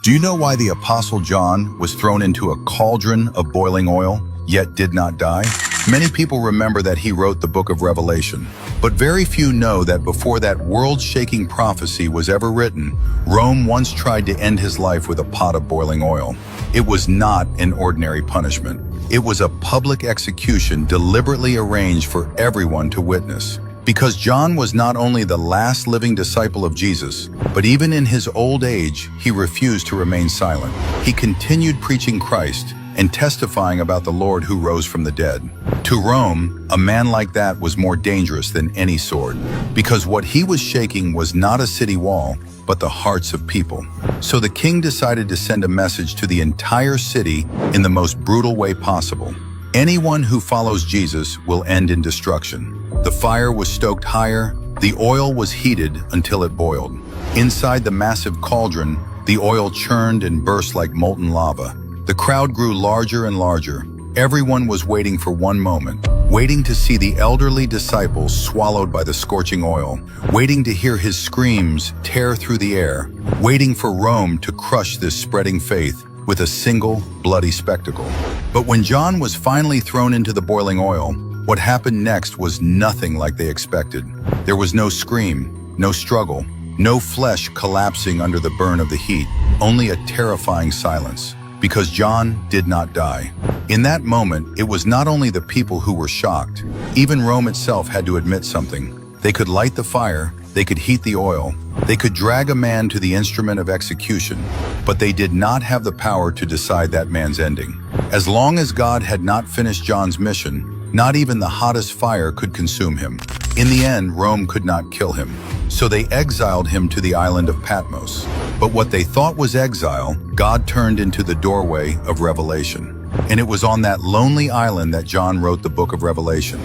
Do you know why the Apostle John was thrown into a cauldron of boiling oil, yet did not die? Many people remember that he wrote the book of Revelation, but very few know that before that world-shaking prophecy was ever written, Rome once tried to end his life with a pot of boiling oil. It was not an ordinary punishment. It was a public execution deliberately arranged for everyone to witness. Because John was not only the last living disciple of Jesus, but even in his old age, he refused to remain silent. He continued preaching Christ and testifying about the Lord who rose from the dead. To Rome, a man like that was more dangerous than any sword, because what he was shaking was not a city wall, but the hearts of people. So the king decided to send a message to the entire city in the most brutal way possible. Anyone who follows Jesus will end in destruction. The fire was stoked higher, the oil was heated until it boiled. Inside the massive cauldron, the oil churned and burst like molten lava. The crowd grew larger and larger. Everyone was waiting for one moment, waiting to see the elderly disciples swallowed by the scorching oil, waiting to hear his screams tear through the air, waiting for Rome to crush this spreading faith with a single bloody spectacle. But when John was finally thrown into the boiling oil, what happened next was nothing like they expected. There was no scream, no struggle, no flesh collapsing under the burn of the heat, only a terrifying silence. Because John did not die. In that moment, it was not only the people who were shocked. Even Rome itself had to admit something. They could light the fire, they could heat the oil, they could drag a man to the instrument of execution, but they did not have the power to decide that man's ending. As long as God had not finished John's mission, not even the hottest fire could consume him. In the end, Rome could not kill him, so they exiled him to the island of Patmos. But what they thought was exile, God turned into the doorway of revelation. And it was on that lonely island that John wrote the book of Revelation.